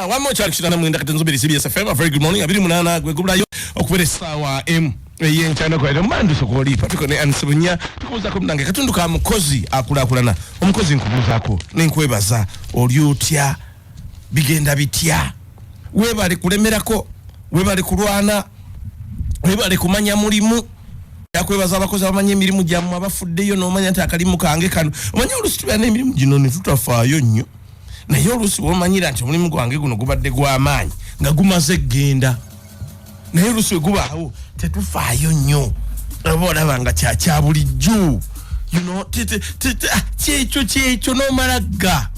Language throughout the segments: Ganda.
One more challenge na mwenda katanzobiri CBS FM. A very good morning. Abiri munana gwe kubulayo okubere sawa M yenchana kwa ero mandu sokoli Patriko ne ansibunya tukuza ko mnange katundu ka Omukozi Akulakulana. Omukozi nkubuza ko nenkwebaza olyotya bigenda bitya webale kulemerako webale kulwana webale kumanya mulimu yakwebaza abakozi abamanya emirimu gyamu abafuddeyo n'omanya nti akalimu kange kano omanya olusi tubeera n'emirimu gino ne tutafaayo nnyo naye olusi womanyira nti omulimu gwange guno gubadde gw'amaanyi nga gumaze genda naye olusi we gubaawo tetufaayo nnyo oba olaba nga kya bulijjo kyekyo n'omalagga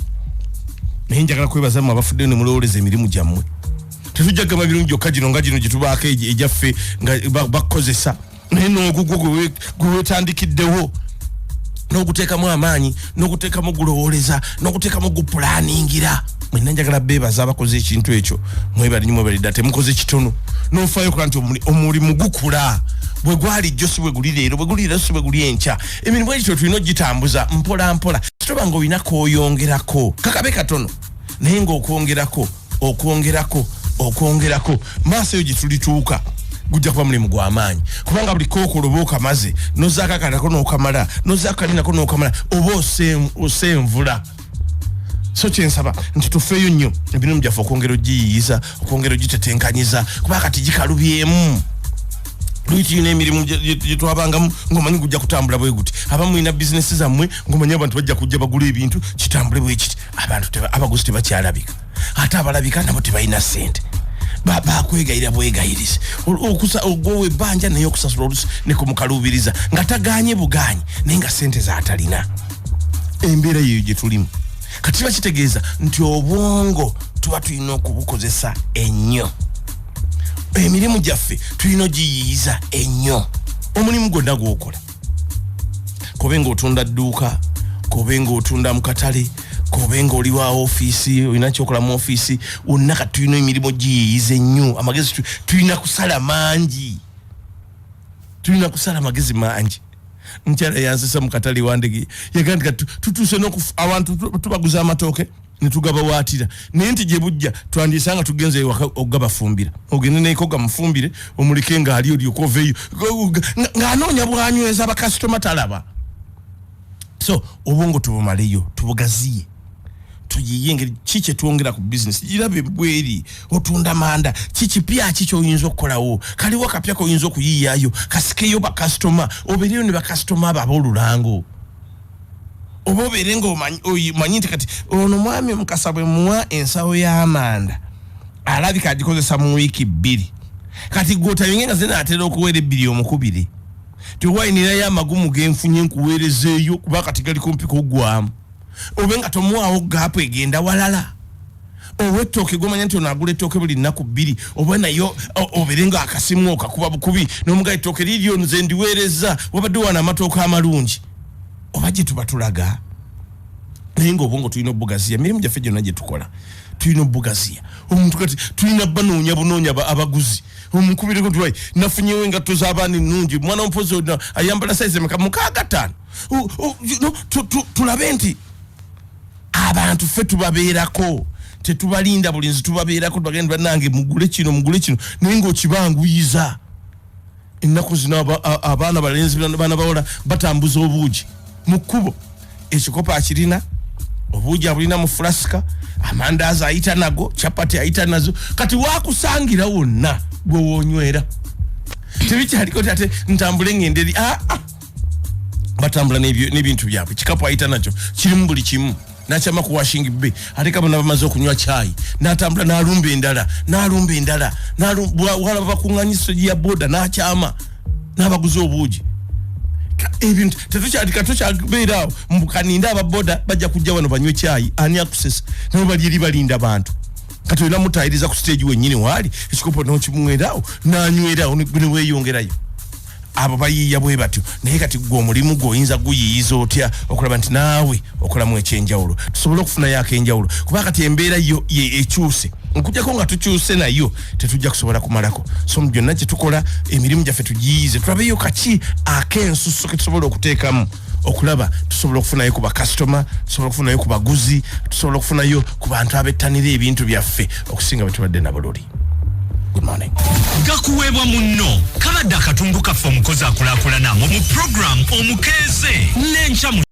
naye njagala kwebaza mu abafuddeyo ne mulowoleza emirimu gyammwe tetujja gamba birungi gyokka gino nga gino gye tubaako ejaffe nga bakozesa naye n'ogugwo gwetandikiddewo n'oguteekamu amaanyi n'oguteekamu gulowoleza n'oguteekamu gupulaningira mwenna njagala beebaza abakoze ekintu ekyo mwebali nnyo mwebali ddala temukoze kitono n'ofaayo okola nti omulimu gukula bwe gwali jjo si bwe guli leero bwe guli leero si bwe guli enkya emirimu egityo tulina ogitambuza mpola mpola kitoba ng'olina k'oyongerako kakabe katono naye ng'okwongerako maaso eyo gye tulituuka gujja kuba mulimu gw'amaanyi kubanga buli kookolo oba okamaze nozaakakalako n'okamala nozaakalinako n'okamala oba osenvula so kyensaba nti tufeeyo nnyo emirimu gyaffe okwongera ogiyiyiza okwongera ogitetenkanyiza kuba kati gikalubyemu lwaki tulina emirimu gye twabangamu ng'omanyi gujja kutambula bwe guti abamu mulina bizinesi zammwe ng'omanyi abantu bajja kujja bagula ebintu kitambule bwe kiti abaguzi tebakyalabika ate abalabika nabo tebalina ssente bakwegayira bwegayiriza ogwowe ebbanja naye okusasula olusi ne kumukaluubiriza nga tagaanye bugaanyi naye nga ssente z'atalina embeera yeyo gye tulimu kati kiba kitegeeza nti obwongo tuba tulina okubukozesa ennyo emirimu gyaffe tulina ogiyiyiza ennyo omulimu gwonna gw'okola kobe ng'otunda dduuka kobe ng'otunda mu katale kobe ng'oli wa ofiisi olina kyokola mu ofiisi wonna kati tulina emirimu giyiyiza ennyo amagezi tulina kusala mangi amagezi mangi mukyala yansesa mu katale wandege yagamba nti tutuuse abantu tubaguza amatooke ne tugabawaatira naye nti gye bujja twandiyesanga tugenze ewaka okugabafumbira ogende neeko gamufumbire omuleke ng'ali olyokoveeyo ng'anoonya bwanyweza bakasitoma talaba so obwongo tubumaleyo tubugaziye tuyiye engeri kiki twongera ku business girabe bweri otunda manda kipya kyoyinza okukolawo kaliwo kapya koyinza okuyiyayo kasikeyo bakasitoma obeereyo ne bakasitoma abo ab'olulango oba obeere ng'omanyi nti kati ono mwami Mukasa bwe muwa ensawo y'amanda alabika agikozesa mu wiiki 2 kati gwotayinge nga zinaatera okuweera 2 omukubire tewayinirayo amagumu genfunye nkuweerezeeyo kuba kati gali kumpi kuggwamu obe nga tomuwaawo gaapu egenda walala oba ettooke gomanya nti onaagula ettooke buli nnaku 2 oba nayo obeere nga akasimu okakuba bukubi n'omugayo ettooke liryo nze ndiweereza wabadde wana amatooke amalungi oba gye tuba tulaga naye ng'obwongo tulina obugaziya emirimu gyaffe gyonna gye tukola tulina obugaziya omuntu kati tulina bunoonya abaguzi omukubireko tuwayi nafunyewo engatto z'abaana ennungi mwana omupozi ayambala sayizi emeka 65 tulabe nti abantu ffe tubabeerako tetubalinda buli nzi tubabeerako tubagenda bannange mugule kino naye ng'okibanguyiza ennaku zino abaana balenzi baana bawala batambuza obuugi mu kkubo ekikopo akirina obuugi abulina mu fulasika amandaazi ayita nago capati ayita nazo kati waakusangira wonna gwe woonywera tebikyaliko ti ate ntambule ng'enderi batambula n'ebintu byabwe kikapu ayita nakyo kirimu buli kimu n'akyama ku washing bay ate kabona bamaze okunywa caayi n'atambula n'alumba endala walaba bakuŋŋanyiso ya boda n'akyama n'abaguzi obuugi ebintu tetukyabeeraawo mbukaninda ababoda bajja kujja wano banywe caayi ani akusesa nabo bali eri balinda bantu kati olina mutayiriza ku stage wennyini waali ekikopo n'okimwerawo n'anywerawo ne weeyongerayo abo bayiiya bwe batyo naye kati gwe omulimu gw'oyinza guyiyiza otya okulaba nti naawe okolamu ekyenjawulo tusobole okufunayo ak'enjawulo kuba kati embeera yo ekyuse nkujjako nga tukyuse nayo tetujja kusobola kumalako so mu byonna kye tukola emirimu gyaffe tugiyize tulabeyo kaki ak'ensusso ke tusobola okuteekamu okulaba tusobola okufunayo ku bakasitoma tusobola okufunayo ku baguzi tusobola okufunayo ku bantu abettanira ebintu byaffe okusinga bwe tubadde nabuloli. Good morning. Gakuwebwa munno kabadde akatundu kaffe Omukozi akulakulana mu program Omukeeze n'enkya